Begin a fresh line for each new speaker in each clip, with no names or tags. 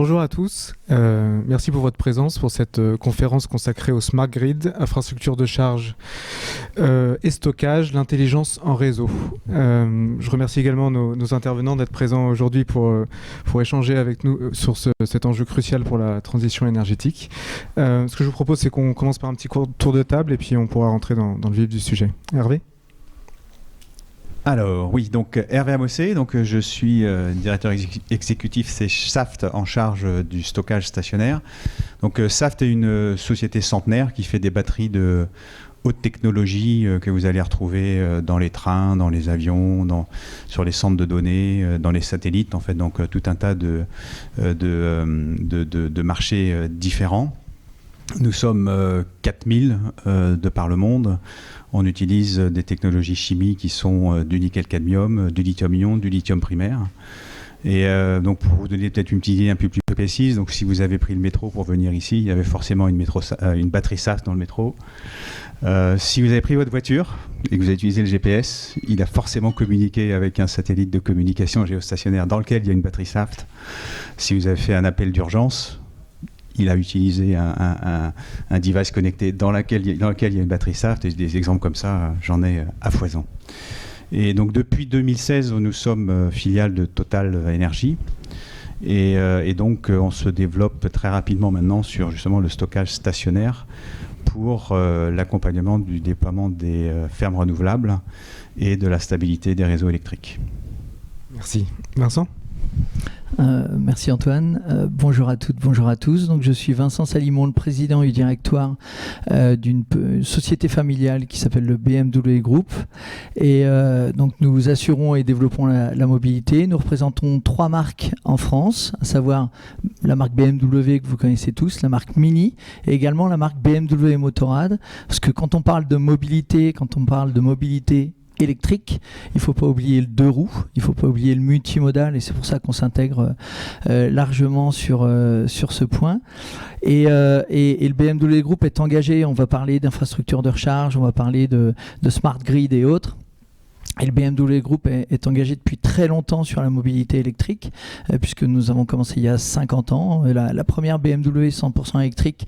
Bonjour à tous, merci pour votre présence pour cette conférence consacrée au Smart Grid, infrastructure de charge et stockage, l'intelligence en réseau. Je remercie également nos intervenants d'être présents aujourd'hui pour échanger avec nous sur cet enjeu crucial pour la transition énergétique. Ce que je vous propose, c'est qu'on commence par un petit tour de table et puis on pourra rentrer dans le vif du sujet. Hervé ?
Alors oui, donc Hervé Amossé, donc je suis directeur exécutif chez Saft en charge du stockage stationnaire. Donc Saft est une société centenaire qui fait des batteries de haute technologie que vous allez retrouver dans les trains, dans les avions, sur les centres de données, dans les satellites, en fait, donc tout un tas de marchés différents. Nous sommes 4000 de par le monde. On utilise des technologies chimiques qui sont du nickel-cadmium, du lithium-ion, du lithium primaire. Et donc pour vous donner peut-être une petite idée un peu plus précise, donc si vous avez pris le métro pour venir ici, il y avait forcément une batterie Saft dans le métro. Si vous avez pris votre voiture et que vous avez utilisé le GPS, il a forcément communiqué avec un satellite de communication géostationnaire dans lequel il y a une batterie Saft. Si vous avez fait un appel d'urgence, il a utilisé un device connecté dans lequel il y a une batterie Saft, et des exemples comme ça, j'en ai à foison. Et donc depuis 2016, nous sommes filiale de Total Energy, et donc on se développe très rapidement maintenant sur justement le stockage stationnaire pour l'accompagnement du déploiement des fermes renouvelables et de la stabilité des réseaux électriques.
Merci. Vincent ?
Merci Antoine. Bonjour à toutes, bonjour à tous. Donc, je suis Vincent Salimon, le président du directoire d'une société familiale qui s'appelle le BMW Group. Et donc nous assurons et développons la mobilité. Nous représentons 3 marques en France, à savoir la marque BMW que vous connaissez tous, la marque Mini et également la marque BMW Motorrad. Parce que quand on parle de mobilité, électrique, il ne faut pas oublier le 2 roues, il ne faut pas oublier le multimodal, et c'est pour ça qu'on s'intègre largement sur ce point. Et le BMW Group est engagé, on va parler d'infrastructures de recharge, on va parler de smart grid et autres. Et le BMW Group est engagé depuis très longtemps sur la mobilité électrique, puisque nous avons commencé il y a 50 ans. La première BMW 100% électrique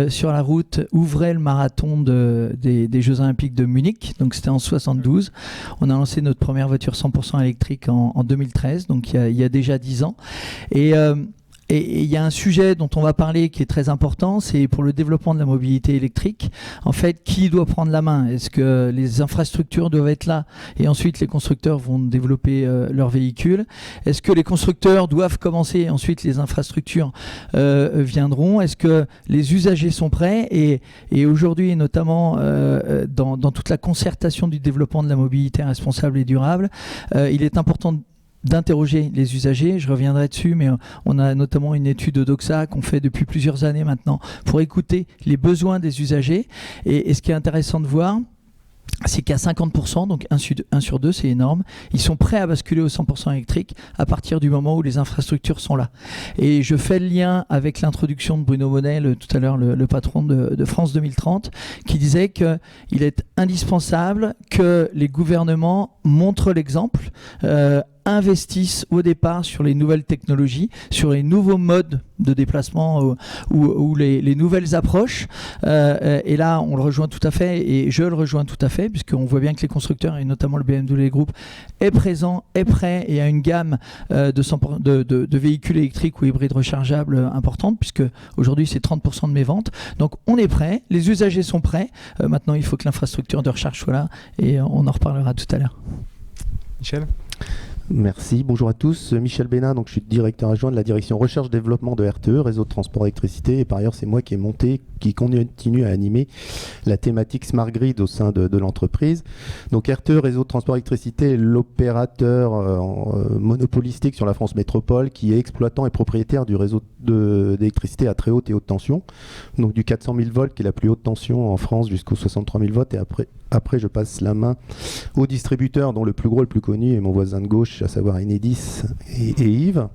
sur la route ouvrait le marathon des Jeux Olympiques de Munich, donc c'était en 72. On a lancé notre première voiture 100% électrique en 2013, donc il y a déjà 10 ans. Et il y a un sujet dont on va parler qui est très important, c'est pour le développement de la mobilité électrique. En fait, qui doit prendre la main ? Est-ce que les infrastructures doivent être là et ensuite les constructeurs vont développer leurs véhicules ? Est-ce que les constructeurs doivent commencer et ensuite les infrastructures viendront ? Est-ce que les usagers sont prêts ? Et aujourd'hui, et notamment dans toute la concertation du développement de la mobilité responsable et durable, il est important d'interroger les usagers, je reviendrai dessus, mais on a notamment une étude de Doxa qu'on fait depuis plusieurs années maintenant pour écouter les besoins des usagers. Et ce qui est intéressant de voir, c'est qu'à 50%, donc 1 sur 2, c'est énorme, ils sont prêts à basculer au 100% électrique à partir du moment où les infrastructures sont là. Et je fais le lien avec l'introduction de Bruno Monnet, tout à l'heure le patron de France 2030, qui disait qu'il est indispensable que les gouvernements montrent l'exemple, investissent au départ sur les nouvelles technologies, sur les nouveaux modes de déplacement ou les nouvelles approches. Et là, on le rejoint tout à fait, et je le rejoins tout à fait, puisqu'on voit bien que les constructeurs, et notamment le BMW Group, est présent, est prêt, et a une gamme de véhicules électriques ou hybrides rechargeables importante, puisque aujourd'hui, c'est 30% de mes ventes. Donc, on est prêt, les usagers sont prêts. Maintenant, il faut que l'infrastructure de recharge soit là, et on en reparlera tout à l'heure.
Michel ?
Merci, bonjour à tous. Michel Bénin, donc je suis directeur adjoint de la direction recherche-développement de RTE, réseau de transport d'électricité, et par ailleurs c'est moi qui continue à animer la thématique Smart Grid au sein de l'entreprise. Donc RTE, réseau de transport d'électricité, est l'opérateur monopolistique sur la France métropole qui est exploitant et propriétaire du réseau d'électricité à très haute et haute tension, donc du 400 000 volts qui est la plus haute tension en France jusqu'aux 63 000 volts, et après je passe la main au distributeur dont le plus gros, le plus connu est mon voisin de gauche, Enedis, à savoir Enedis et Yves.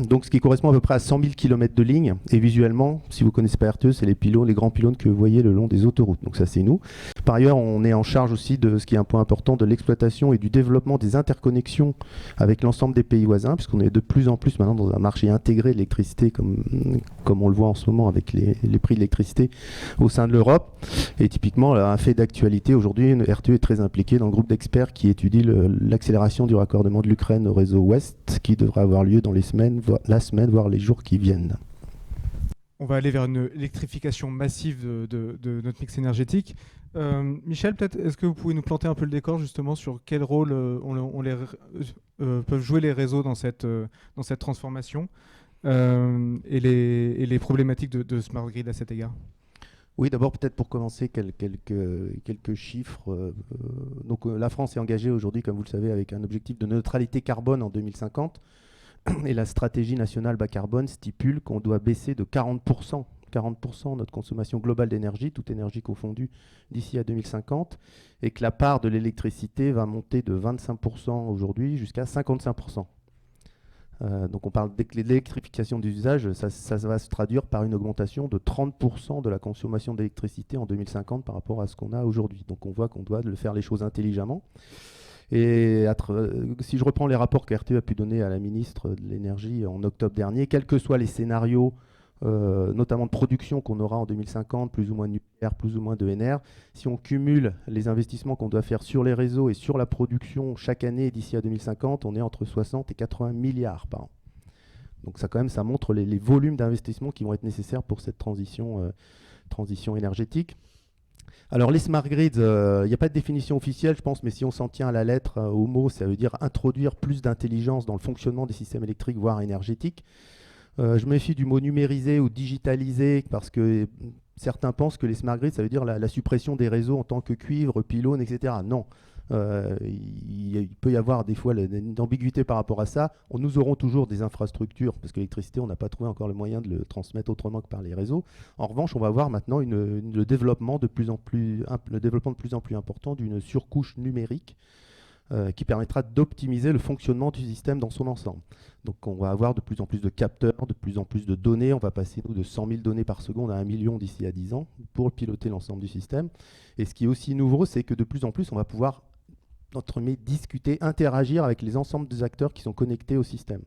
Donc ce qui correspond à peu près à 100 000 km de ligne. Et visuellement, si vous ne connaissez pas RTE, c'est les grands pylônes que vous voyez le long des autoroutes. Donc ça, c'est nous. Par ailleurs, on est en charge aussi de ce qui est un point important, de l'exploitation et du développement des interconnexions avec l'ensemble des pays voisins, puisqu'on est de plus en plus maintenant dans un marché intégré de l'électricité, comme on le voit en ce moment avec les prix de l'électricité au sein de l'Europe. Et typiquement, là, un fait d'actualité, aujourd'hui, RTE est très impliqué dans le groupe d'experts qui étudie l'accélération du raccordement de l'Ukraine au réseau Ouest, qui devrait avoir lieu dans la semaine, voire les jours qui viennent.
On va aller vers une électrification massive de notre mix énergétique. Michel, peut-être, est-ce que vous pouvez nous planter un peu le décor justement sur quel rôle peuvent jouer les réseaux dans cette transformation et les problématiques de Smart Grid à cet égard?
Oui, d'abord peut-être pour commencer quelques chiffres. Donc la France est engagée aujourd'hui, comme vous le savez, avec un objectif de neutralité carbone en 2050. Et la stratégie nationale bas carbone stipule qu'on doit baisser de 40% notre consommation globale d'énergie, toute énergie confondue, d'ici à 2050, et que la part de l'électricité va monter de 25% aujourd'hui jusqu'à 55%. Donc on parle d'électrification des usages, ça va se traduire par une augmentation de 30% de la consommation d'électricité en 2050 par rapport à ce qu'on a aujourd'hui. Donc on voit qu'on doit faire les choses intelligemment. Et si je reprends les rapports que RTE a pu donner à la ministre de l'Énergie en octobre dernier, quels que soient les scénarios, notamment de production qu'on aura en 2050, plus ou moins de nucléaire, plus ou moins de NR, si on cumule les investissements qu'on doit faire sur les réseaux et sur la production chaque année d'ici à 2050, on est entre 60 et 80 milliards par an. Donc ça, quand même, ça montre les volumes d'investissement qui vont être nécessaires pour cette transition énergétique. Alors les smart grids, il n'y a pas de définition officielle, je pense, mais si on s'en tient à la lettre, au mot, ça veut dire introduire plus d'intelligence dans le fonctionnement des systèmes électriques, voire énergétiques. Je me méfie du mot numériser ou digitaliser, parce que certains pensent que les smart grids, ça veut dire la suppression des réseaux en tant que cuivre, pylônes, etc. Non. Il peut y avoir des fois une ambiguïté par rapport à ça. Nous aurons toujours des infrastructures, parce que l'électricité, on n'a pas trouvé encore le moyen de le transmettre autrement que par les réseaux. En revanche, on va avoir maintenant le développement de plus en plus important d'une surcouche numérique qui permettra d'optimiser le fonctionnement du système dans son ensemble. Donc on va avoir de plus en plus de capteurs, de plus en plus de données. On va passer de 100 000 données par seconde à 1 million d'ici à 10 ans pour piloter l'ensemble du système. Et ce qui est aussi nouveau, c'est que de plus en plus, on va pouvoir discuter, interagir avec les ensembles des acteurs qui sont connectés au système.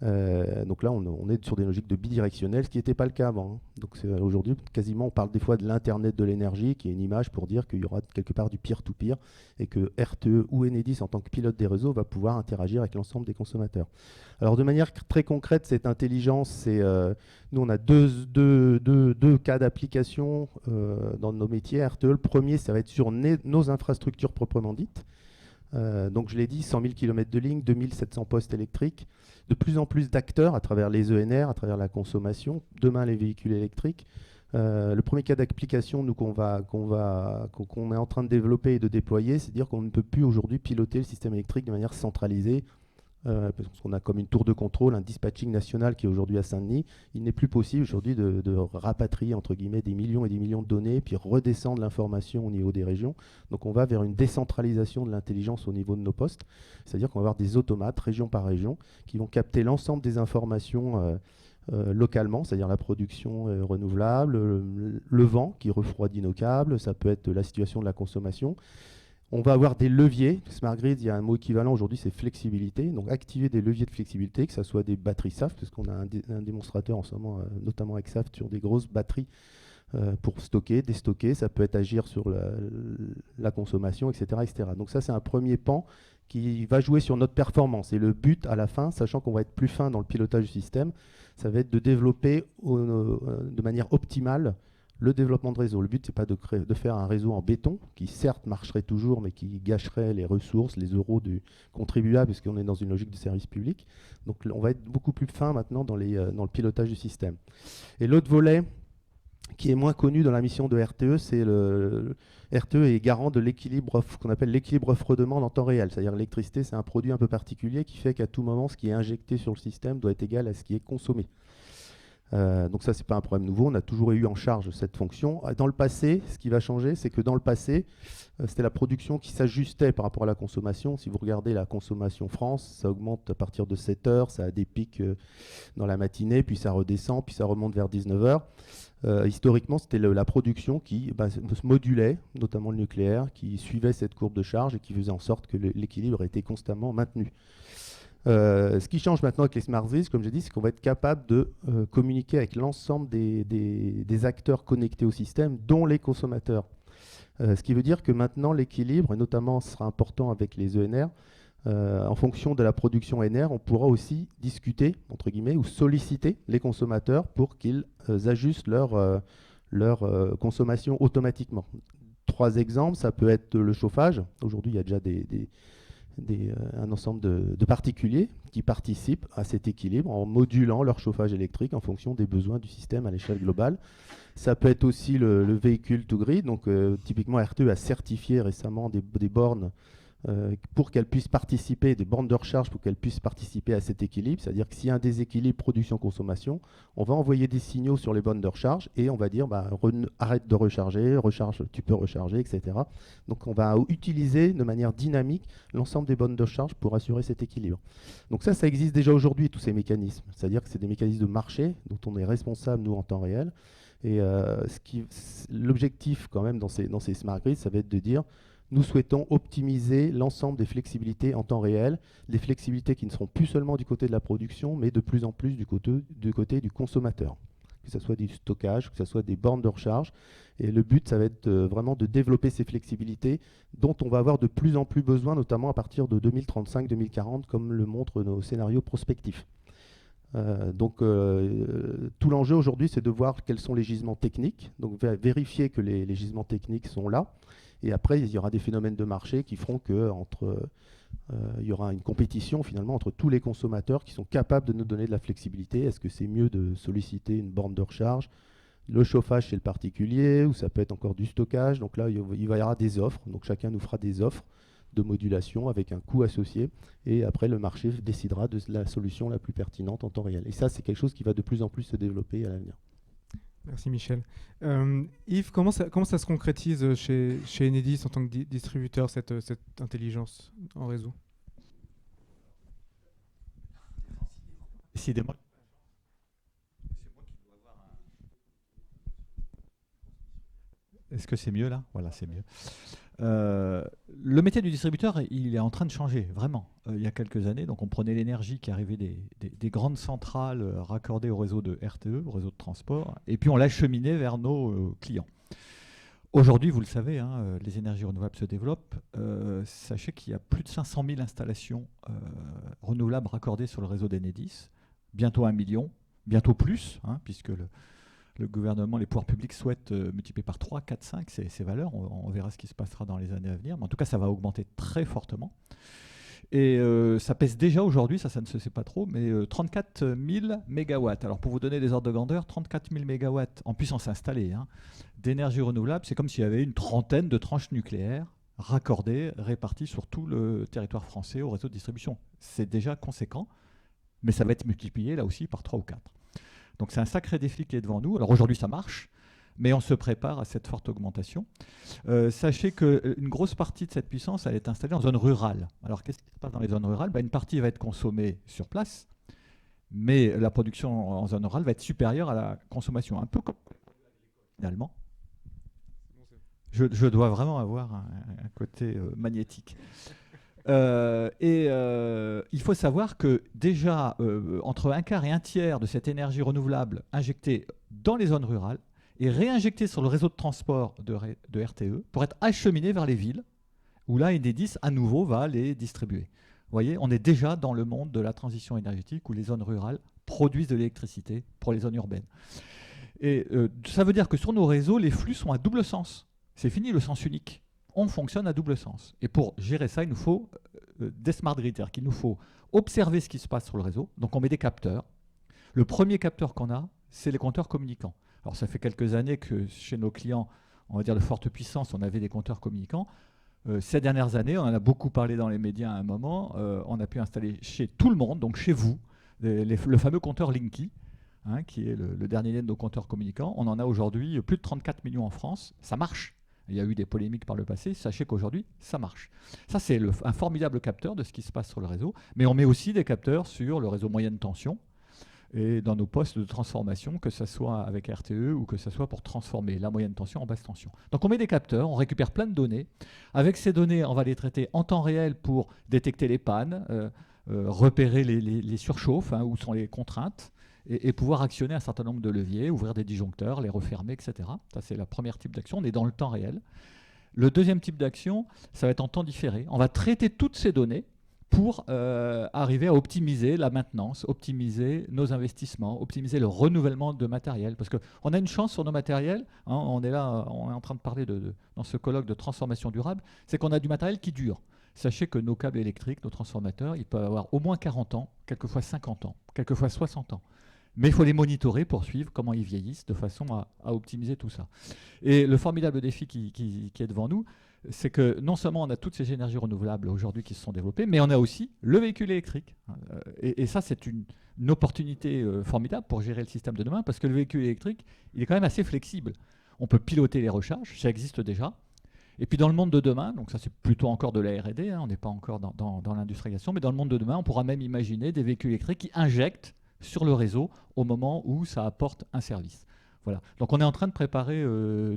Donc là, on est sur des logiques de bidirectionnel, ce qui n'était pas le cas avant. Hein. Donc aujourd'hui, quasiment, on parle des fois de l'Internet de l'énergie, qui est une image pour dire qu'il y aura quelque part du peer-to-peer, et que RTE ou Enedis, en tant que pilote des réseaux, va pouvoir interagir avec l'ensemble des consommateurs. Alors de manière très concrète, cette intelligence, nous on a deux cas d'application dans nos métiers RTE. Le premier, ça va être sur nos infrastructures proprement dites. Donc je l'ai dit, 100 000 km de ligne, 2700 postes électriques, de plus en plus d'acteurs à travers les ENR, à travers la consommation, demain les véhicules électriques. Le premier cas d'application qu'on est en train de développer et de déployer, c'est dire qu'on ne peut plus aujourd'hui piloter le système électrique de manière centralisée, parce qu'on a comme une tour de contrôle, un dispatching national qui est aujourd'hui à Saint-Denis. Il n'est plus possible aujourd'hui de rapatrier entre guillemets des millions et des millions de données, puis redescendre l'information au niveau des régions. Donc on va vers une décentralisation de l'intelligence au niveau de nos postes, c'est-à-dire qu'on va avoir des automates région par région qui vont capter l'ensemble des informations localement, c'est-à-dire la production renouvelable, le vent qui refroidit nos câbles, ça peut être la situation de la consommation. On va avoir des leviers. Smart Grid, il y a un mot équivalent aujourd'hui, c'est flexibilité. Donc activer des leviers de flexibilité, que ce soit des batteries SAF, parce qu'on a un démonstrateur en ce moment, notamment avec SAF, sur des grosses batteries pour stocker, déstocker. Ça peut être agir sur la consommation, etc., etc. Donc ça, c'est un premier pan qui va jouer sur notre performance. Et le but à la fin, sachant qu'on va être plus fin dans le pilotage du système, ça va être de développer de manière optimale le développement de réseau. Le but, ce n'est pas de faire un réseau en béton, qui certes marcherait toujours, mais qui gâcherait les ressources, les euros du contribuable, puisqu'on est dans une logique de service public. Donc on va être beaucoup plus fin maintenant dans le pilotage du système. Et l'autre volet, qui est moins connu dans la mission de RTE, c'est RTE est garant de l'équilibre, qu'on appelle l'équilibre offre-demande en temps réel. C'est-à-dire l'électricité, c'est un produit un peu particulier qui fait qu'à tout moment, ce qui est injecté sur le système doit être égal à ce qui est consommé. Donc ça, c'est pas un problème nouveau. On a toujours eu en charge cette fonction. Dans le passé, ce qui va changer, c'est que dans le passé, c'était la production qui s'ajustait par rapport à la consommation. Si vous regardez la consommation France, ça augmente à partir de 7 heures, ça a des pics dans la matinée, puis ça redescend, puis ça remonte vers 19 heures. Historiquement, c'était la production qui se modulait, notamment le nucléaire, qui suivait cette courbe de charge et qui faisait en sorte que l'équilibre était constamment maintenu. Ce qui change maintenant avec les smart grids, comme j'ai dit, c'est qu'on va être capable de communiquer avec l'ensemble des acteurs connectés au système, dont les consommateurs. Ce qui veut dire que maintenant, l'équilibre, et notamment ce sera important avec les ENR, en fonction de la production ENR, on pourra aussi discuter, entre guillemets, ou solliciter les consommateurs pour qu'ils ajustent leur consommation automatiquement. 3 exemples, ça peut être le chauffage. Aujourd'hui, il y a déjà un ensemble de particuliers qui participent à cet équilibre en modulant leur chauffage électrique en fonction des besoins du système à l'échelle globale. Ça peut être aussi le véhicule to grid. Donc, typiquement, RTE a certifié récemment des bornes pour qu'elles puissent participer, des bornes de recharge pour qu'elles puissent participer à cet équilibre. C'est-à-dire que s'il y a un déséquilibre production-consommation, on va envoyer des signaux sur les bornes de recharge et on va dire arrête de recharger, recharge, tu peux recharger, etc. Donc on va utiliser de manière dynamique l'ensemble des bornes de recharge pour assurer cet équilibre. Donc ça existe déjà aujourd'hui, tous ces mécanismes. C'est-à-dire que c'est des mécanismes de marché dont on est responsable, nous, en temps réel. Et l'objectif quand même dans ces smart grids, ça va être de dire nous souhaitons optimiser l'ensemble des flexibilités en temps réel, des flexibilités qui ne seront plus seulement du côté de la production, mais de plus en plus du côté du consommateur. Que ce soit du stockage, que ce soit des bornes de recharge. Et le but, ça va être vraiment de développer ces flexibilités dont on va avoir de plus en plus besoin, notamment à partir de 2035-2040, comme le montrent nos scénarios prospectifs. Tout l'enjeu aujourd'hui, c'est de voir quels sont les gisements techniques, donc vérifier que les gisements techniques sont là. Et après, il y aura des phénomènes de marché qui feront que il y aura une compétition finalement entre tous les consommateurs qui sont capables de nous donner de la flexibilité. Est-ce que c'est mieux de solliciter une borne de recharge, le chauffage chez le particulier, ou ça peut être encore du stockage? Donc là, il va y avoir des offres. Donc chacun nous fera des offres de modulation avec un coût associé. Et après, le marché décidera de la solution la plus pertinente en temps réel. Et ça, c'est quelque chose qui va de plus en plus se développer à l'avenir.
Merci Michel. Yves, comment ça se concrétise chez Enedis en tant que distributeur, cette intelligence en réseau?
Décidément. Est-ce que c'est mieux là? Voilà, c'est mieux. Le métier du distributeur, il est en train de changer, vraiment. Il y a quelques années, donc on prenait l'énergie qui arrivait des grandes centrales raccordées au réseau de RTE, au réseau de transport, et puis on l'acheminait vers nos clients. Aujourd'hui, vous le savez, les énergies renouvelables se développent. Sachez qu'il y a plus de 500 000 installations renouvelables raccordées sur le réseau d'Enedis, bientôt 1 million, bientôt plus, puisque le gouvernement, les pouvoirs publics souhaitent multiplier par 3, 4, 5 ces valeurs. On verra ce qui se passera dans les années à venir. Mais en tout cas, ça va augmenter très fortement. Et ça pèse déjà aujourd'hui, ça ne se sait pas trop, mais 34 000 mégawatts. Alors pour vous donner des ordres de grandeur, 34 000 mégawatts en puissance installée d'énergie renouvelable, c'est comme s'il y avait une trentaine de tranches nucléaires raccordées, réparties sur tout le territoire français au réseau de distribution. C'est déjà conséquent, mais ça va être multiplié là aussi par 3 ou 4. Donc c'est un sacré défi qui est devant nous. Alors aujourd'hui ça marche, mais on se prépare à cette forte augmentation. Sachez qu'une grosse partie de cette puissance, elle est installée en zone rurale. Alors qu'est-ce qui se passe dans les zones rurales? Une partie va être consommée sur place, mais la production en zone rurale va être supérieure à la consommation. Un peu comme finalement. Je dois vraiment avoir un côté magnétique. Il faut savoir que déjà, entre un quart et un tiers de cette énergie renouvelable injectée dans les zones rurales est réinjectée sur le réseau de transport de RTE pour être acheminée vers les villes, où là, Enedis, à nouveau, va les distribuer. Vous voyez, on est déjà dans le monde de la transition énergétique où les zones rurales produisent de l'électricité pour les zones urbaines. Et ça veut dire que sur nos réseaux, les flux sont à double sens. C'est fini le sens unique. On fonctionne à double sens. Et pour gérer ça, il nous faut des smart grids, c'est-à-dire qu'il nous faut observer ce qui se passe sur le réseau. Donc on met des capteurs. Le premier capteur qu'on a, c'est les compteurs communicants. Alors ça fait quelques années que chez nos clients, on va dire de forte puissance, on avait des compteurs communicants. Ces dernières années, on en a beaucoup parlé dans les médias à un moment, on a pu installer chez tout le monde, donc chez vous, le fameux compteur Linky. qui est le dernier de nos compteurs communicants. On en a aujourd'hui plus de 34 millions en France. Ça marche. Il y a eu des polémiques par le passé. Sachez qu'aujourd'hui, ça marche. Ça, c'est un formidable capteur de ce qui se passe sur le réseau. Mais on met aussi des capteurs sur le réseau moyenne tension et dans nos postes de transformation, que ce soit avec RTE ou que ce soit pour transformer la moyenne tension en basse tension. Donc on met des capteurs, on récupère plein de données. Avec ces données, on va les traiter en temps réel pour détecter les pannes, repérer les surchauffes, où sont les contraintes, et pouvoir actionner un certain nombre de leviers, ouvrir des disjoncteurs, les refermer, etc. Ça, c'est le premier type d'action. On est dans le temps réel. Le deuxième type d'action, ça va être en temps différé. On va traiter toutes ces données pour arriver à optimiser la maintenance, optimiser nos investissements, optimiser le renouvellement de matériel. Parce qu'on a une chance sur nos matériels, on est là, on est en train de parler dans ce colloque de transformation durable, c'est qu'on a du matériel qui dure. Sachez que nos câbles électriques, nos transformateurs, ils peuvent avoir au moins 40 ans, quelquefois 50 ans, quelquefois 60 ans. Mais il faut les monitorer pour suivre comment ils vieillissent de façon à optimiser tout ça. Et le formidable défi qui est devant nous, c'est que non seulement on a toutes ces énergies renouvelables aujourd'hui qui se sont développées, mais on a aussi le véhicule électrique. Et ça, c'est une opportunité formidable pour gérer le système de demain, parce que le véhicule électrique, il est quand même assez flexible. On peut piloter les recharges, ça existe déjà. Et puis dans le monde de demain, donc ça c'est plutôt encore de la R&D, on n'est pas encore dans l'industrialisation, mais dans le monde de demain, on pourra même imaginer des véhicules électriques qui injectent sur le réseau au moment où ça apporte un service. Voilà. Donc on est en train de préparer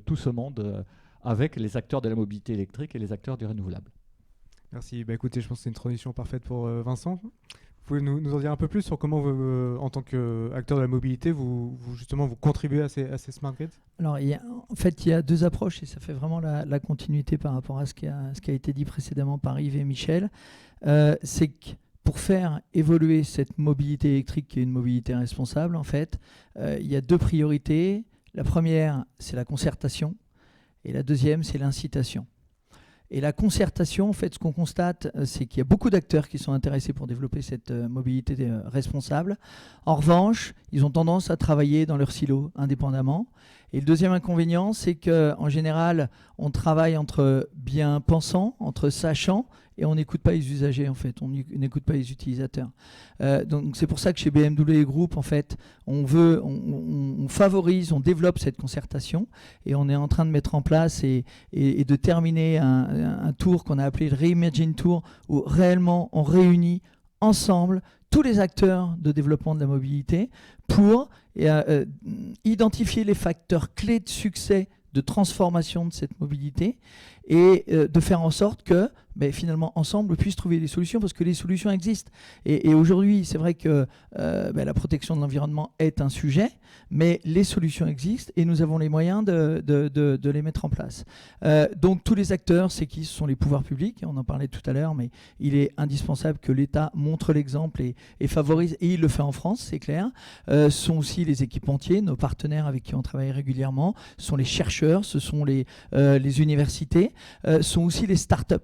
tout ce monde avec les acteurs de la mobilité électrique et les acteurs du renouvelable.
Merci. Écoutez, je pense que c'est une transition parfaite pour Vincent. Vous pouvez nous en dire un peu plus sur comment, en tant qu'acteur de la mobilité, vous contribuez à ces smart grids?
Alors, il y a deux approches et ça fait vraiment la continuité par rapport à ce qui a été dit précédemment par Yves et Michel. C'est que pour faire évoluer cette mobilité électrique qui est une mobilité responsable, en fait, il y a deux priorités. La première, c'est la concertation et la deuxième, c'est l'incitation. Et la concertation, en fait, ce qu'on constate, c'est qu'il y a beaucoup d'acteurs qui sont intéressés pour développer cette mobilité responsable. En revanche, ils ont tendance à travailler dans leur silo indépendamment. Et le deuxième inconvénient, c'est qu'en général, on travaille entre bien-pensants, entre sachants, et on n'écoute pas les usagers, en fait. On n'écoute pas les utilisateurs. Donc c'est pour ça que chez BMW Group, en fait, on favorise, on développe cette concertation, et on est en train de mettre en place et de terminer un tour qu'on a appelé le Reimagine Tour, où réellement on réunit ensemble tous les acteurs de développement de la mobilité pour identifier les facteurs clés de succès de transformation de cette mobilité et de faire en sorte que finalement ensemble on puisse trouver des solutions, parce que les solutions existent. Et aujourd'hui, c'est vrai que la protection de l'environnement est un sujet, mais les solutions existent et nous avons les moyens de les mettre en place. Donc tous les acteurs, c'est qui? Ce sont les pouvoirs publics, on en parlait tout à l'heure, mais il est indispensable que l'État montre l'exemple et favorise, et il le fait en France, c'est clair. Ce sont aussi les équipementiers, nos partenaires avec qui on travaille régulièrement, ce sont les chercheurs, ce sont les universités, ce sont aussi les startups.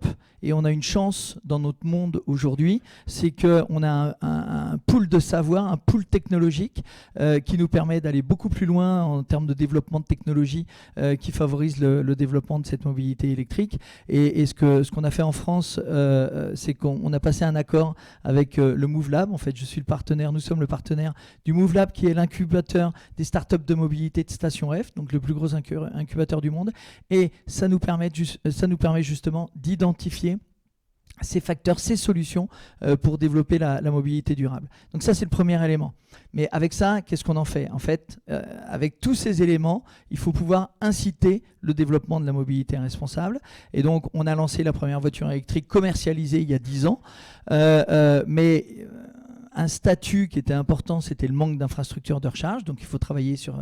Et on a une chance dans notre monde aujourd'hui, c'est qu'on a un pool de savoir, un pool technologique qui nous permet d'aller beaucoup plus loin en termes de développement de technologie qui favorise le développement de cette mobilité électrique. Et ce qu'on a fait en France, c'est qu'on a passé un accord avec le MoveLab. En fait, nous sommes le partenaire du MoveLab, qui est l'incubateur des startups de mobilité de Station F, donc le plus gros incubateur du monde. Et ça nous permet justement d'identifier ces facteurs, ces solutions pour développer la mobilité durable. Donc ça, c'est le premier élément. Mais avec ça, qu'est-ce qu'on en fait? En fait, avec tous ces éléments, il faut pouvoir inciter le développement de la mobilité responsable. Et donc, on a lancé la première voiture électrique commercialisée il y a 10 ans. Mais un statut qui était important, c'était le manque d'infrastructures de recharge. Donc, il faut travailler sur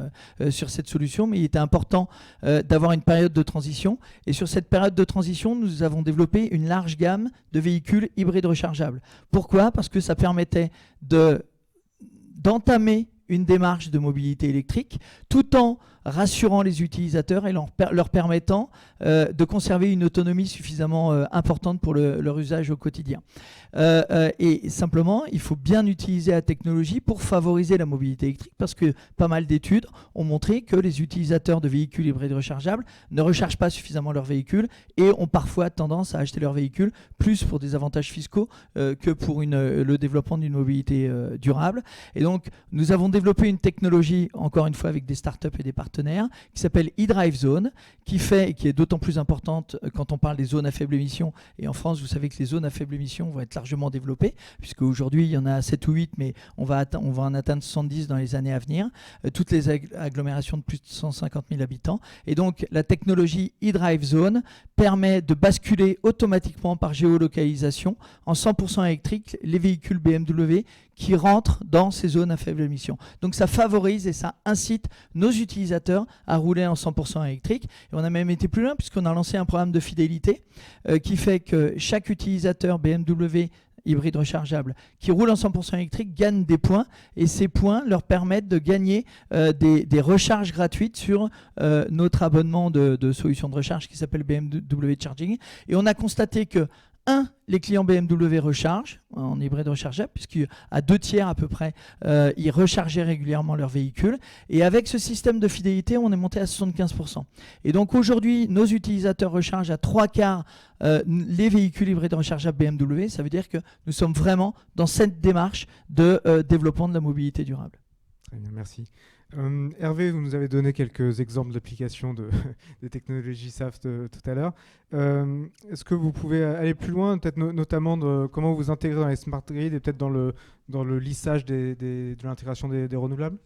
cette solution. Mais il était important d'avoir une période de transition. Et sur cette période de transition, nous avons développé une large gamme de véhicules hybrides rechargeables. Pourquoi? Parce que ça permettait d'entamer une démarche de mobilité électrique tout en rassurant les utilisateurs et leur permettant de conserver une autonomie suffisamment importante pour leur usage au quotidien. Et simplement, il faut bien utiliser la technologie pour favoriser la mobilité électrique, parce que pas mal d'études ont montré que les utilisateurs de véhicules hybrides rechargeables ne rechargent pas suffisamment leurs véhicules et ont parfois tendance à acheter leur véhicule plus pour des avantages fiscaux que pour le développement d'une mobilité durable. Et donc, nous avons développé une technologie, encore une fois avec des startups et des partenaires, qui s'appelle eDrive Zone, qui est d'autant plus importante quand on parle des zones à faible émission. Et en France, vous savez que les zones à faible émission vont être largement développées, puisque aujourd'hui il y en a 7 ou 8, mais on va en atteindre 70 dans les années à venir, toutes les agglomérations de plus de 150 000 habitants. Et donc la technologie eDrive Zone permet de basculer automatiquement par géolocalisation en 100% électrique les véhicules BMW qui rentrent dans ces zones à faible émission. Donc ça favorise et ça incite nos utilisateurs à rouler en 100% électrique. Et on a même été plus loin, puisqu'on a lancé un programme de fidélité qui fait que chaque utilisateur BMW hybride rechargeable qui roule en 100% électrique gagne des points, et ces points leur permettent de gagner des recharges gratuites sur notre abonnement de solutions de recharge qui s'appelle BMW Charging. Et on a constaté que les clients BMW rechargent en hybride rechargeable, puisqu'à 2/3 à peu près, ils rechargeaient régulièrement leur véhicule. Et avec ce système de fidélité, on est monté à 75%. Et donc aujourd'hui, nos utilisateurs rechargent à 3/4 les véhicules hybrides rechargeables BMW. Ça veut dire que nous sommes vraiment dans cette démarche de développement de la mobilité durable.
Très bien, merci. Hervé, vous nous avez donné quelques exemples d'applications des technologies SAFT tout à l'heure. Est-ce que vous pouvez aller plus loin, peut-être notamment de comment vous intégrez dans les smart grids et peut-être dans le lissage de l'intégration des renouvelables ?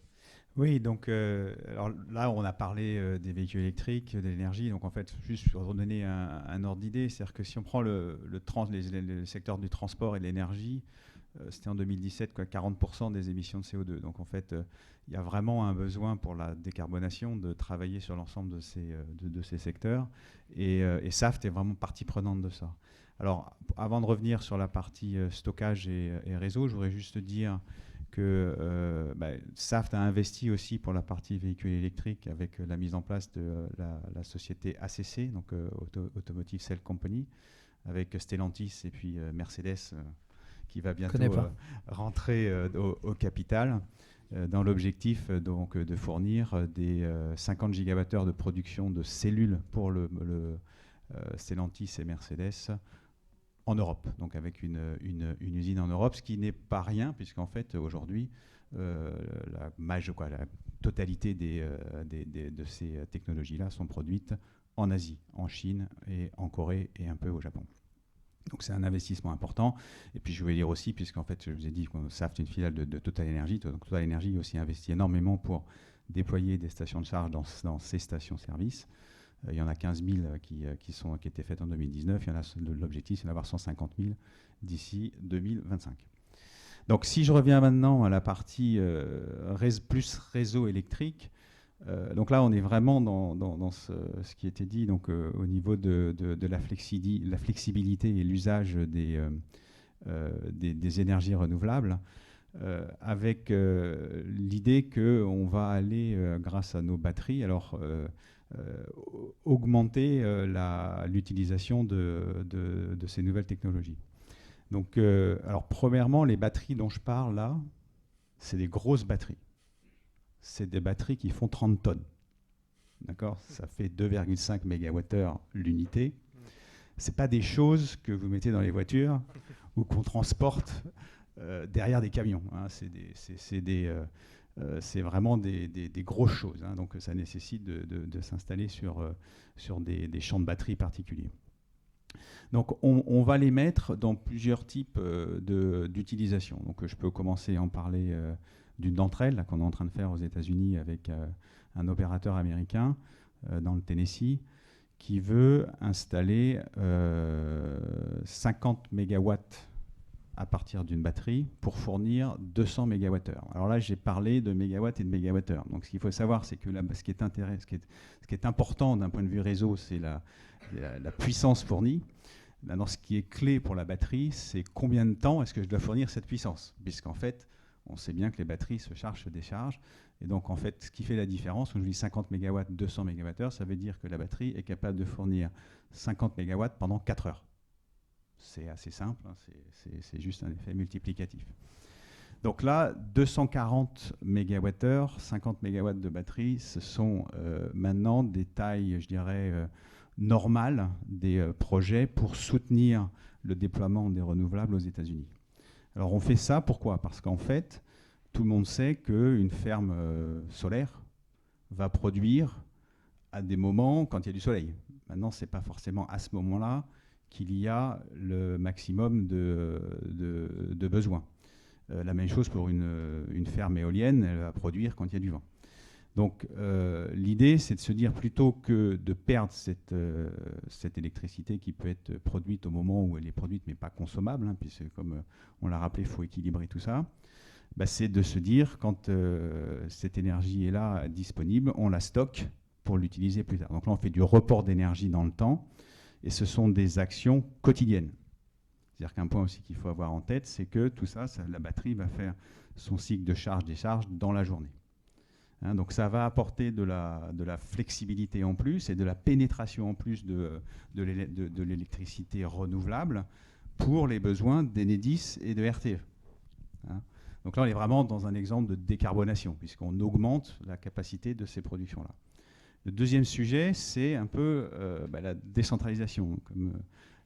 Oui, donc alors là, on a parlé des véhicules électriques, de l'énergie. Donc en fait, juste pour redonner un ordre d'idée, c'est-à-dire que si on prend le secteur du transport et de l'énergie, c'était en 2017 40% des émissions de CO2. Donc en fait, il y a vraiment un besoin pour la décarbonation de travailler sur l'ensemble de ces secteurs. Et SAFT est vraiment partie prenante de ça. Alors, avant de revenir sur la partie stockage et réseau, je voudrais juste dire que SAFT a investi aussi pour la partie véhicules électriques avec la mise en place de la société ACC, donc Automotive Cell Company, avec Stellantis et puis Mercedes qui va bientôt rentrer au capital, dans l'objectif donc de fournir des 50 gigawattheures de production de cellules pour le Stellantis et Mercedes en Europe, donc avec une usine en Europe, ce qui n'est pas rien, puisqu'en fait aujourd'hui la totalité de ces technologies-là sont produites en Asie, en Chine et en Corée et un peu au Japon. Donc c'est un investissement important. Et puis je voulais dire aussi, puisqu'en fait je vous ai dit que SAFT est une filiale de Total Energy. Donc Total Energy aussi investi énormément pour déployer des stations de charge dans ces stations-service. Il y en a 15 000 qui étaient faites en 2019. L'objectif, c'est d'avoir 150 000 d'ici 2025. Donc si je reviens maintenant à la partie plus réseau électrique, donc là, on est vraiment dans ce qui était dit donc, au niveau de la flexibilité et l'usage des énergies renouvelables, avec l'idée qu'on va aller, grâce à nos batteries, augmenter l'utilisation de ces nouvelles technologies. Donc, alors, premièrement, les batteries dont je parle là, c'est des grosses batteries. C'est des batteries qui font 30 tonnes. D'accord ? Ça fait 2,5 MWh l'unité. Ce n'est pas des choses que vous mettez dans les voitures ou qu'on transporte derrière des camions. Hein. C'est vraiment des grosses choses. Hein. Donc ça nécessite de s'installer sur des champs de batterie particuliers. Donc on va les mettre dans plusieurs types d'utilisation. Donc je peux commencer à en parler d'une d'entre elles qu'on est en train de faire aux États-Unis avec un opérateur américain dans le Tennessee qui veut installer 50 mégawatts à partir d'une batterie pour fournir 200 mégawattheures. Alors là, j'ai parlé de mégawatts et de mégawattheures. Donc ce qu'il faut savoir, c'est que ce qui est important d'un point de vue réseau, c'est la puissance fournie. Maintenant, ce qui est clé pour la batterie, c'est combien de temps est-ce que je dois fournir cette puissance, puisqu'en fait, on sait bien que les batteries se chargent, se déchargent. Et donc, en fait, ce qui fait la différence, quand je dis 50 MW, 200 MWh, ça veut dire que la batterie est capable de fournir 50 MW pendant 4 heures. C'est assez simple, hein, c'est juste un effet multiplicatif. Donc là, 240 MWh, 50 MW de batterie, ce sont maintenant des tailles, je dirais, normales des projets pour soutenir le déploiement des renouvelables aux États-Unis. Alors on fait ça, pourquoi? Parce qu'en fait, tout le monde sait qu'une ferme solaire va produire à des moments quand il y a du soleil. Maintenant, ce n'est pas forcément à ce moment-là qu'il y a le maximum de besoins. La même chose pour une ferme éolienne, elle va produire quand il y a du vent. Donc l'idée, c'est de se dire, plutôt que de perdre cette électricité qui peut être produite au moment où elle est produite, mais pas consommable, hein, puisque comme on l'a rappelé, il faut équilibrer tout ça, bah, c'est de se dire, quand cette énergie est là, disponible, on la stocke pour l'utiliser plus tard. Donc là, on fait du report d'énergie dans le temps, et ce sont des actions quotidiennes. C'est-à-dire qu'un point aussi qu'il faut avoir en tête, c'est que tout ça, la batterie va faire son cycle de charge-décharge dans la journée. Hein, donc ça va apporter de la flexibilité en plus et de la pénétration en plus de l'électricité renouvelable pour les besoins d'Enedis et de RTE. Hein. Donc là, on est vraiment dans un exemple de décarbonation, puisqu'on augmente la capacité de ces productions-là. Le deuxième sujet, c'est un peu la décentralisation. Comme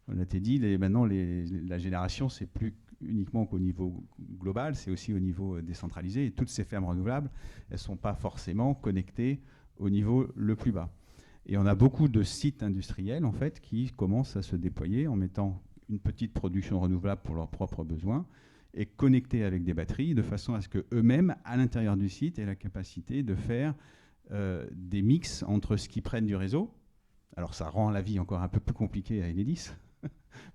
on a été dit, maintenant, la génération, c'est plus uniquement qu'au niveau global, c'est aussi au niveau décentralisé. Et toutes ces fermes renouvelables, elles ne sont pas forcément connectées au niveau le plus bas. Et on a beaucoup de sites industriels, en fait, qui commencent à se déployer en mettant une petite production renouvelable pour leurs propres besoins et connectés avec des batteries, de façon à ce qu'eux-mêmes, à l'intérieur du site, aient la capacité de faire des mix entre ce qu'ils prennent du réseau. Alors ça rend la vie encore un peu plus compliquée à Enedis,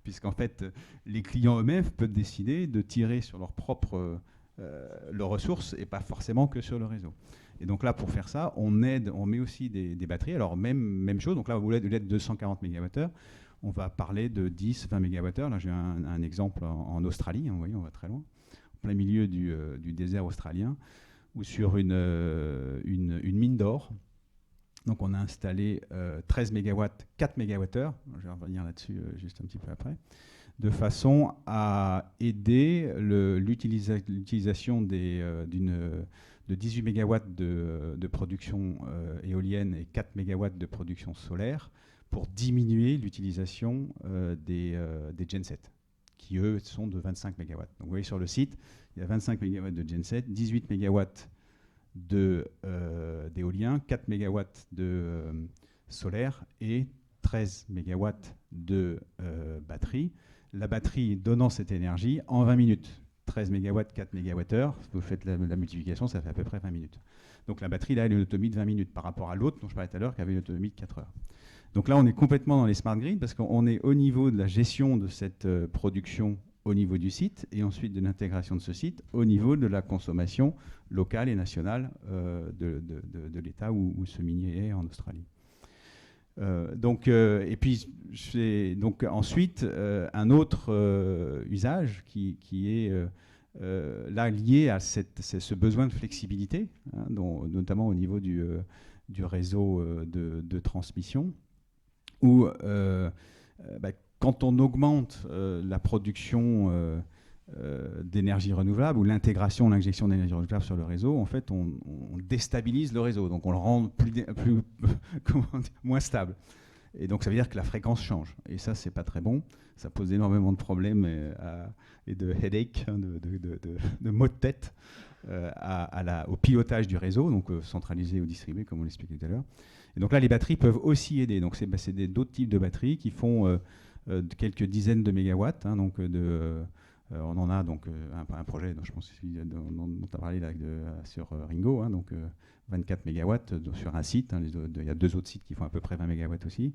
puisqu'en fait, les clients eux-mêmes peuvent décider de tirer sur leurs propres leurs ressources et pas forcément que sur le réseau. Et donc là, pour faire ça, on met aussi des batteries. Alors même chose, donc là, au lieu de 240 MWh, on va parler de 10, 20 MWh. Là, j'ai un exemple en Australie, hein, vous voyez, on va très loin, en plein milieu du désert australien, ou sur une mine d'or. Donc on a installé 13 MW, 4 MWh, je vais revenir là-dessus juste un petit peu après, de façon à aider l'utilisation de 18 MW de production éolienne et 4 MW de production solaire pour diminuer l'utilisation des gensets, qui eux sont de 25 MW. Donc vous voyez sur le site, il y a 25 MW de gensets, 18 MW d'éolien, 4 MW de solaire et 13 MW de batterie. La batterie donnant cette énergie en 20 minutes. 13 MW, 4 MWh, vous faites la multiplication, ça fait à peu près 20 minutes. Donc la batterie, là, elle a une autonomie de 20 minutes par rapport à l'autre dont je parlais tout à l'heure, qui avait une autonomie de 4 heures. Donc là, on est complètement dans les smart grids parce qu'on est au niveau de la gestion de cette production au niveau du site et ensuite de l'intégration de ce site au niveau de la consommation locale et nationale de l'État où ce minier est en Australie. Et puis donc ensuite un autre usage qui est là lié à ce besoin de flexibilité, hein, notamment au niveau du réseau de transmission, où quand on augmente la production d'énergie renouvelable ou l'intégration, l'injection d'énergie renouvelable sur le réseau, en fait, on déstabilise le réseau, donc on le rend moins stable. Et donc ça veut dire que la fréquence change. Et ça, c'est pas très bon. Ça pose énormément de problèmes et de headache, hein, de maux de tête au pilotage du réseau, donc centralisé ou distribué, comme on l'expliquait tout à l'heure. Et donc là, les batteries peuvent aussi aider. Donc c'est d'autres types de batteries qui font quelques dizaines de mégawatts. Hein, donc on en a donc un projet dont je pense dont on a parlé là, sur Ringo, hein, donc 24 mégawatts sur un site. Hein, il y a 2 autres sites qui font à peu près 20 mégawatts aussi.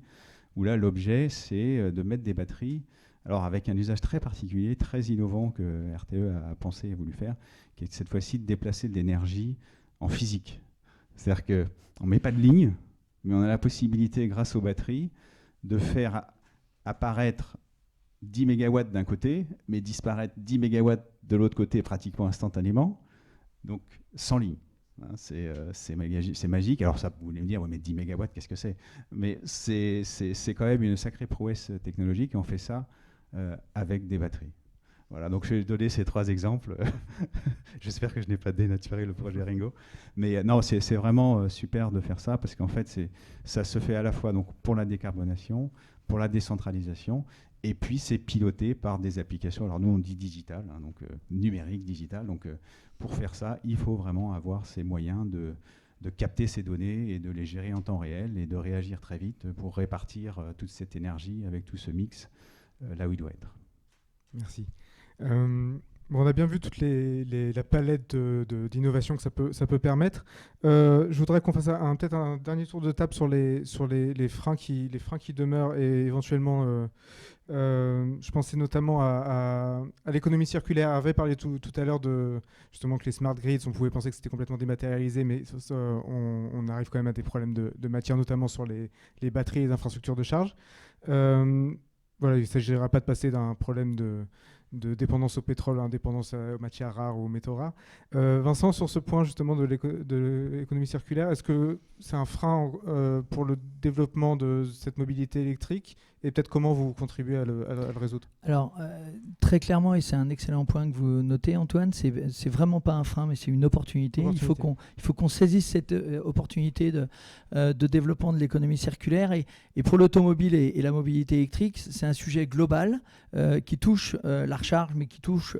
Où là, l'objet, c'est de mettre des batteries, alors avec un usage très particulier, très innovant que RTE a pensé et voulu faire, qui est cette fois-ci de déplacer de l'énergie en physique. C'est-à-dire qu'on ne met pas de ligne, mais on a la possibilité, grâce aux batteries, de faire apparaître 10 MW d'un côté, mais disparaître 10 MW de l'autre côté pratiquement instantanément, Donc, sans ligne. Hein, c'est magique. Alors, ça, vous voulez me dire, ouais, mais 10 mégawatts, qu'est-ce que c'est? Mais c'est quand même une sacrée prouesse technologique et on fait ça avec des batteries. Voilà, donc je vais donner ces 3 exemples. J'espère que je n'ai pas dénaturé le projet Ringo. Mais non, c'est vraiment super de faire ça parce qu'en fait, ça se fait à la fois donc, pour la décarbonation, pour la décentralisation, et puis c'est piloté par des applications. Alors nous, on dit digital, hein, donc numérique, digital. Donc pour faire ça, il faut vraiment avoir ces moyens de capter ces données et de les gérer en temps réel et de réagir très vite pour répartir toute cette énergie avec tout ce mix là où il doit être.
Merci. Bon, on a bien vu toute la palette d'innovation que ça peut permettre. Je voudrais qu'on fasse peut-être un dernier tour de table sur les freins qui demeurent et éventuellement, je pensais notamment à l'économie circulaire. Hervé parlait tout à l'heure justement que les smart grids, on pouvait penser que c'était complètement dématérialisé, mais on arrive quand même à des problèmes de matière, notamment sur les batteries et les infrastructures de charge. Voilà, il ne s'agira pas de passer d'un problème de dépendance au pétrole, indépendance aux matières rares ou aux métaux rares. Vincent, sur ce point justement de l'économie circulaire, est-ce que c'est un frein pour le développement de cette mobilité électrique et peut-être comment vous contribuez à le résoudre?
Alors, très clairement, et c'est un excellent point que vous notez, Antoine, c'est vraiment pas un frein, mais c'est une opportunité. Il faut qu'on saisisse cette opportunité de développement de l'économie circulaire. Et pour l'automobile et la mobilité électrique, c'est un sujet global qui touche la recharge, mais qui touche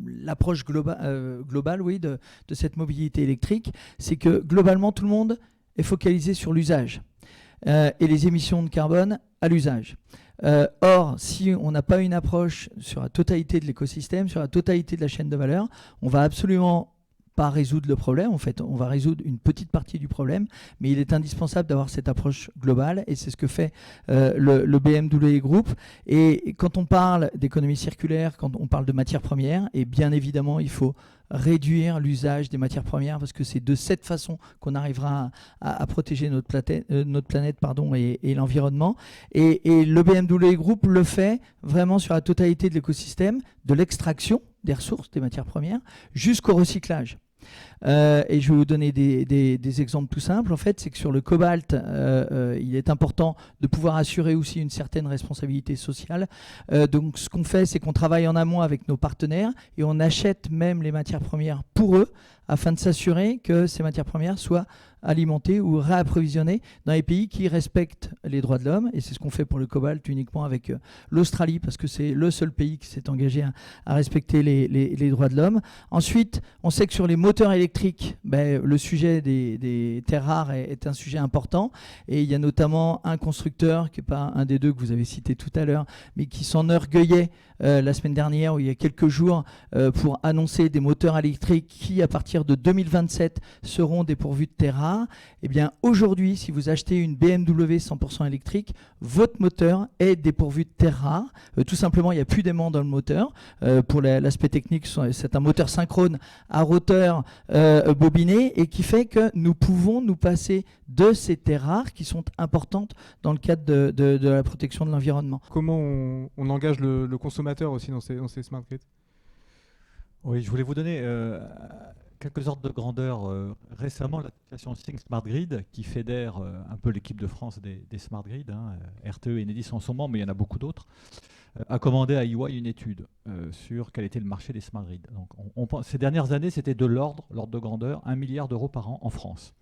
l'approche globale oui, de cette mobilité électrique. C'est que globalement, tout le monde est focalisé sur l'usage et les émissions de carbone à l'usage. Or, si on n'a pas une approche sur la totalité de l'écosystème, sur la totalité de la chaîne de valeur, on va absolument pas résoudre le problème. En fait, on va résoudre une petite partie du problème, mais il est indispensable d'avoir cette approche globale et c'est ce que fait le BMW Group. Et quand on parle d'économie circulaire, quand on parle de matières premières, et bien évidemment, il faut réduire l'usage des matières premières parce que c'est de cette façon qu'on arrivera à protéger notre planète et l'environnement. Et le BMW Group le fait vraiment sur la totalité de l'écosystème, de l'extraction des ressources, des matières premières, jusqu'au recyclage. Et je vais vous donner des exemples tout simples. En fait, c'est que sur le cobalt, il est important de pouvoir assurer aussi une certaine responsabilité sociale. Donc, ce qu'on fait, c'est qu'on travaille en amont avec nos partenaires et on achète même les matières premières pour eux afin de s'assurer que ces matières premières soient alimentées ou réapprovisionnées dans les pays qui respectent les droits de l'homme. Et c'est ce qu'on fait pour le cobalt uniquement avec l'Australie parce que c'est le seul pays qui s'est engagé à respecter les droits de l'homme. Ensuite, on sait que sur les moteurs électriques, le sujet des terres rares est un sujet important. Et il y a notamment un constructeur, qui n'est pas un des deux que vous avez cité tout à l'heure, mais qui s'enorgueillait la semaine dernière ou il y a quelques jours pour annoncer des moteurs électriques qui, à partir de 2027, seront dépourvus de terres rares. Eh bien, aujourd'hui, si vous achetez une BMW 100% électrique, votre moteur est dépourvu de terres rares. Tout simplement, il n'y a plus d'aimant dans le moteur. Pour l'aspect technique, c'est un moteur synchrone à roteur bobiné et qui fait que nous pouvons nous passer de ces terres rares qui sont importantes dans le cadre de la protection de l'environnement.
Comment on engage le consommateur aussi dans ces smart grids?
Oui, je voulais vous donner quelques ordres de grandeur. Récemment, l'association Think Smart Grid, qui fédère un peu l'équipe de France des smart grids, RTE et Enedis en sont membres, mais il y en a beaucoup d'autres, a commandé à EY une étude sur quel était le marché des smart grids. Donc, ces dernières années, c'était de l'ordre de grandeur, 1 milliard d'euros par an en France.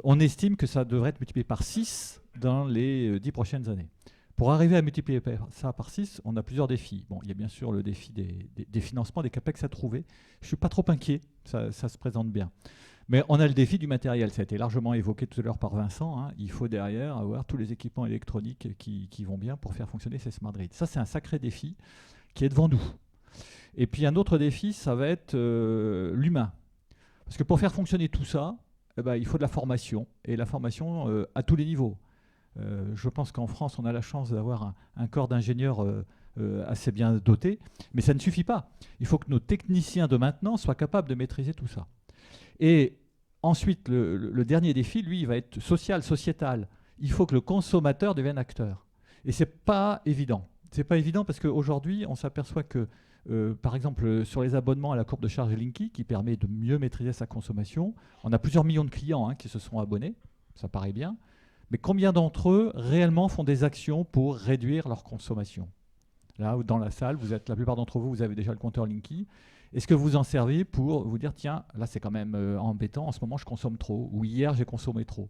On estime que ça devrait être multiplié par 6 dans les 10 prochaines années. Pour arriver à multiplier ça par 6, on a plusieurs défis. Bon, il y a bien sûr le défi des financements, des capex à trouver. Je ne suis pas trop inquiet, ça se présente bien. Mais on a le défi du matériel, ça a été largement évoqué tout à l'heure par Vincent. Il faut derrière avoir tous les équipements électroniques qui vont bien pour faire fonctionner ces smart grids. Ça, c'est un sacré défi qui est devant nous. Et puis un autre défi, ça va être l'humain. Parce que pour faire fonctionner tout ça, il faut de la formation, et la formation à tous les niveaux. Je pense qu'en France, on a la chance d'avoir un corps d'ingénieurs assez bien doté, mais ça ne suffit pas. Il faut que nos techniciens de maintenant soient capables de maîtriser tout ça. Et ensuite, le dernier défi, lui, il va être social, sociétal. Il faut que le consommateur devienne acteur. Et ce n'est pas évident. Ce n'est pas évident parce qu'aujourd'hui, on s'aperçoit que par exemple, sur les abonnements à la courbe de charge Linky, qui permet de mieux maîtriser sa consommation, on a plusieurs millions de clients qui se sont abonnés, ça paraît bien. Mais combien d'entre eux réellement font des actions pour réduire leur consommation? Là, dans la salle, la plupart d'entre vous, vous avez déjà le compteur Linky. Est-ce que vous en servez pour vous dire, tiens, là c'est quand même embêtant, en ce moment je consomme trop, ou hier j'ai consommé trop?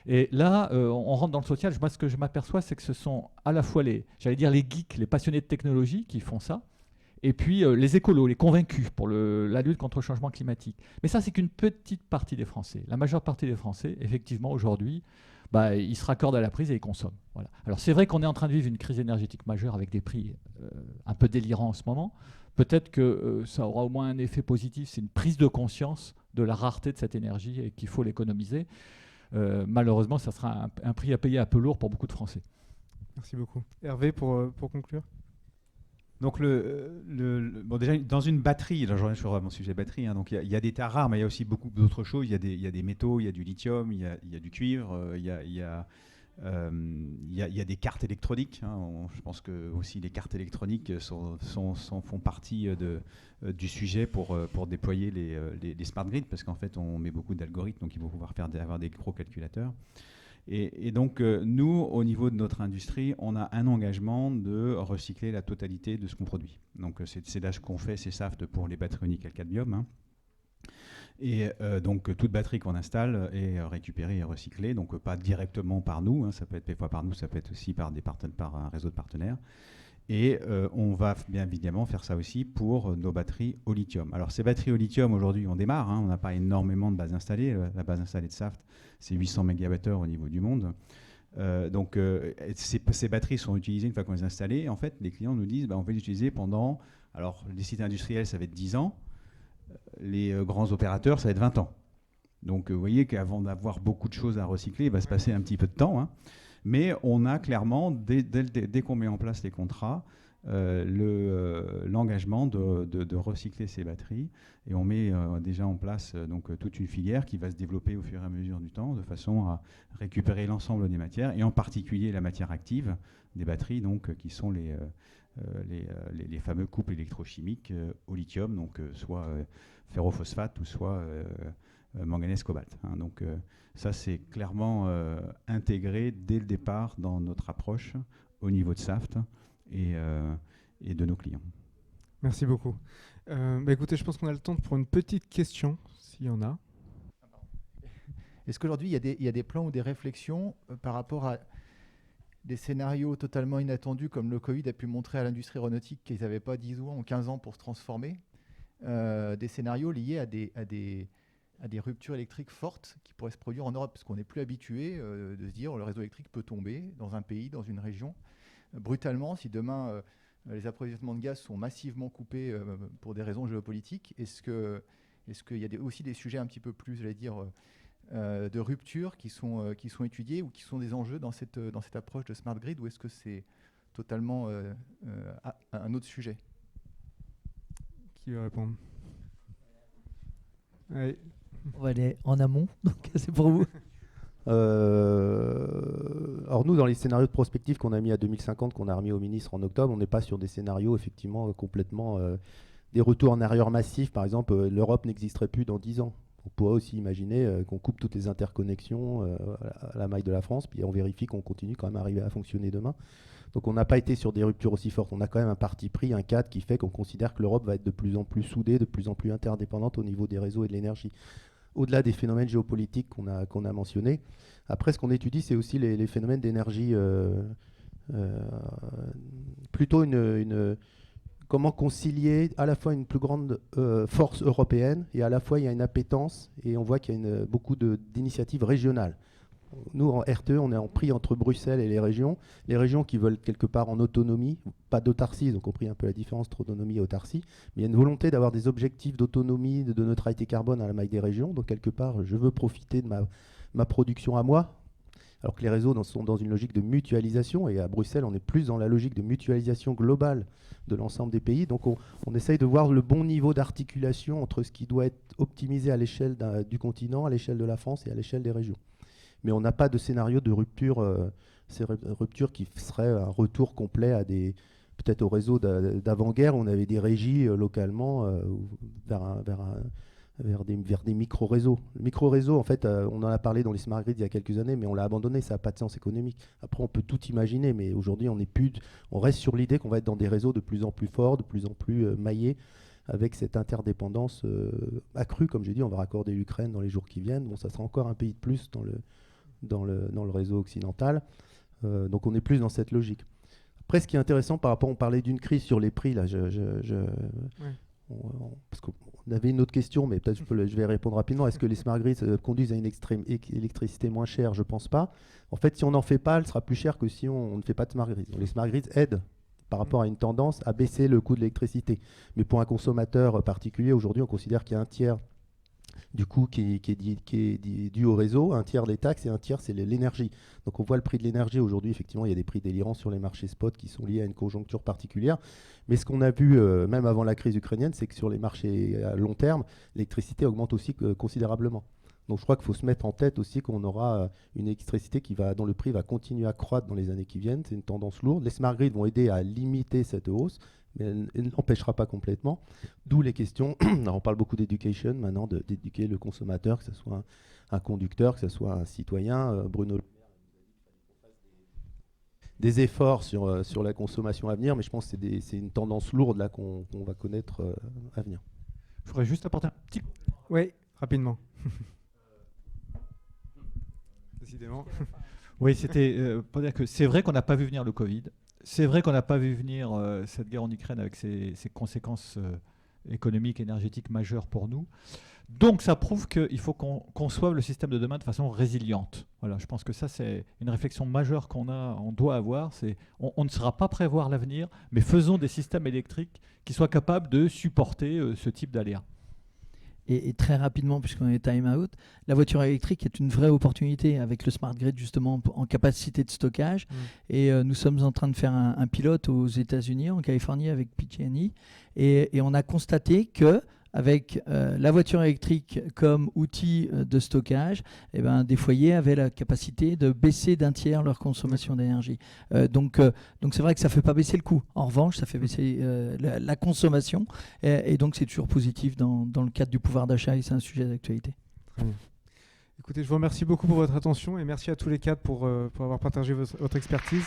Et là, on rentre dans le social. Moi, ce que je m'aperçois, c'est que ce sont à la fois les geeks, les passionnés de technologie qui font ça, et puis les écolos, les convaincus pour la lutte contre le changement climatique. Mais ça, c'est qu'une petite partie des Français. La majeure partie des Français, effectivement, aujourd'hui, ils se raccordent à la prise et ils consomment. Voilà. Alors c'est vrai qu'on est en train de vivre une crise énergétique majeure avec des prix un peu délirants en ce moment. Peut-être que ça aura au moins un effet positif, c'est une prise de conscience de la rareté de cette énergie et qu'il faut l'économiser. Malheureusement, ça sera un prix à payer un peu lourd pour beaucoup de Français.
Merci beaucoup. Hervé, pour conclure.
Donc, bon, déjà, dans une batterie, là, je reviens sur mon sujet batterie, donc il y a des terres rares, mais il y a aussi beaucoup d'autres choses. Il y a des métaux, il y a du lithium, il y a du cuivre, il y a des cartes électroniques. Je pense que aussi les cartes électroniques font partie du sujet pour déployer les smart grids, parce qu'en fait, on met beaucoup d'algorithmes, donc il faut pouvoir avoir des gros calculateurs. Et donc, nous, au niveau de notre industrie, on a un engagement de recycler la totalité de ce qu'on produit. Donc, c'est là ce qu'on fait, c'est SAFT pour les batteries au nickel-cadmium. Et donc, toute batterie qu'on installe est récupérée et recyclée. Donc, pas directement par nous. Ça peut être des fois par nous, ça peut être aussi par un réseau de partenaires. Et on va bien évidemment faire ça aussi pour nos batteries au lithium. Alors ces batteries au lithium, aujourd'hui, on démarre. On n'a pas énormément de bases installées. La base installée de SAFT, c'est 800 MWh au niveau du monde. Donc ces batteries sont utilisées une fois qu'on les a installées. En fait, les clients nous disent on va les utiliser pendant... Alors les sites industriels, ça va être 10 ans. Les grands opérateurs, ça va être 20 ans. Donc vous voyez qu'avant d'avoir beaucoup de choses à recycler, il va se passer un petit peu de temps. Mais on a clairement, dès qu'on met en place les contrats, l'engagement de recycler ces batteries. Et on met déjà en place toute une filière qui va se développer au fur et à mesure du temps, de façon à récupérer l'ensemble des matières, et en particulier la matière active des batteries, qui sont les fameux couples électrochimiques au lithium, soit ferrophosphate ou soit manganèse cobalt. Donc ça, c'est clairement intégré dès le départ dans notre approche au niveau de SAFT et de nos clients.
Merci beaucoup. Écoutez, je pense qu'on a le temps pour une petite question, s'il y en a.
Est-ce qu'aujourd'hui, il y a des plans ou des réflexions par rapport à des scénarios totalement inattendus, comme le Covid a pu montrer à l'industrie aéronautique qu'ils n'avaient pas 10 ans ou 15 ans pour se transformer, des scénarios liés à des ruptures électriques fortes qui pourraient se produire en Europe, parce qu'on n'est plus habitué de se dire le réseau électrique peut tomber dans un pays, dans une région, brutalement. Si demain les approvisionnements de gaz sont massivement coupés pour des raisons géopolitiques, est-ce qu'il y a aussi des sujets un petit peu plus, j'allais dire, de rupture qui sont étudiés ou qui sont des enjeux dans cette approche de Smart Grid, ou est-ce que c'est totalement un autre sujet?
Qui veut répondre? Allez.
On va aller en amont, donc c'est pour vous.
Alors nous, dans les scénarios de prospective qu'on a mis à 2050, qu'on a remis au ministre en octobre, on n'est pas sur des scénarios effectivement complètement des retours en arrière massifs. Par exemple, l'Europe n'existerait plus dans 10 ans. On pourrait aussi imaginer qu'on coupe toutes les interconnexions à la maille de la France, puis on vérifie qu'on continue quand même à arriver à fonctionner demain. Donc on n'a pas été sur des ruptures aussi fortes. On a quand même un parti pris, un cadre qui fait qu'on considère que l'Europe va être de plus en plus soudée, de plus en plus interdépendante au niveau des réseaux et de l'énergie. Au-delà des phénomènes géopolitiques qu'on a mentionnés. Après, ce qu'on étudie, c'est aussi les phénomènes d'énergie, plutôt comment concilier à la fois une plus grande force européenne et à la fois il y a une appétence et on voit qu'il y a beaucoup d'initiatives régionales. Nous, en RTE, on est pris entre Bruxelles et les régions qui veulent quelque part en autonomie, pas d'autarcie, ils ont compris un peu la différence entre autonomie et autarcie, mais il y a une volonté d'avoir des objectifs d'autonomie, de neutralité carbone à la maille des régions, donc quelque part, je veux profiter de ma production à moi, alors que les réseaux sont dans une logique de mutualisation, et à Bruxelles, on est plus dans la logique de mutualisation globale de l'ensemble des pays, donc on essaye de voir le bon niveau d'articulation entre ce qui doit être optimisé à l'échelle du continent, à l'échelle de la France et à l'échelle des régions. Mais on n'a pas de scénario de rupture, ces ruptures qui seraient un retour complet à peut-être au réseau d'avant-guerre, on avait des régies localement vers des micro-réseaux. Le micro-réseau, en fait, on en a parlé dans les smart grids il y a quelques années, mais on l'a abandonné, ça n'a pas de sens économique. Après, on peut tout imaginer, mais aujourd'hui, on reste sur l'idée qu'on va être dans des réseaux de plus en plus forts, de plus en plus maillés, avec cette interdépendance accrue. Comme j'ai dit, on va raccorder l'Ukraine dans les jours qui viennent. Bon, ça sera encore un pays de plus dans le réseau occidental. Donc on est plus dans cette logique. Après, ce qui est intéressant par rapport, on parlait d'une crise sur les prix, là, parce qu'on avait une autre question, mais peut-être je vais répondre rapidement. Est-ce que les smart grids conduisent à une électricité moins chère? Je ne pense pas. En fait, si on n'en fait pas, elle sera plus chère que si on ne fait pas de smart grids. Donc, les smart grids aident par rapport à une tendance à baisser le coût de l'électricité. Mais pour un consommateur particulier, aujourd'hui, on considère qu'il y a un tiers du coût qui est dû au réseau, un tiers des taxes et un tiers c'est l'énergie. Donc on voit le prix de l'énergie aujourd'hui, effectivement il y a des prix délirants sur les marchés spot qui sont liés à une conjoncture particulière, mais ce qu'on a vu même avant la crise ukrainienne, c'est que sur les marchés à long terme, l'électricité augmente aussi considérablement. Donc je crois qu'il faut se mettre en tête aussi qu'on aura une électricité dont le prix va continuer à croître dans les années qui viennent, c'est une tendance lourde. Les smart grids vont aider à limiter cette hausse, mais elle n'empêchera pas complètement. D'où les questions, on parle beaucoup d'éducation maintenant, d'éduquer le consommateur, que ce soit un conducteur, que ce soit un citoyen. Bruno Le Maire a dit des efforts sur la consommation à venir, mais je pense que c'est une tendance lourde là qu'on va connaître à venir.
Je voudrais juste apporter un petit...
Oui, rapidement. Décidément.
Oui, c'était pour dire que c'est vrai qu'on n'a pas vu venir le Covid. C'est vrai qu'on n'a pas vu venir cette guerre en Ukraine avec ses conséquences économiques, énergétiques majeures pour nous. Donc ça prouve qu'il faut qu'on conçoive le système de demain de façon résiliente. Voilà, je pense que ça c'est une réflexion majeure on doit avoir. On ne saura pas prévoir l'avenir, mais faisons des systèmes électriques qui soient capables de supporter ce type d'aléas.
Et très rapidement, puisqu'on est time out, la voiture électrique est une vraie opportunité avec le smart grid justement en capacité de stockage. Et nous sommes en train de faire un pilote aux États-Unis, en Californie, avec PG&E. Et on a constaté que avec la voiture électrique comme outil de stockage, des foyers avaient la capacité de baisser d'un tiers leur consommation d'énergie. Donc c'est vrai que ça ne fait pas baisser le coût. En revanche, ça fait baisser la consommation. Et donc c'est toujours positif dans le cadre du pouvoir d'achat et c'est un sujet d'actualité.
Très bien. Écoutez, je vous remercie beaucoup pour votre attention et merci à tous les quatre pour avoir partagé votre expertise.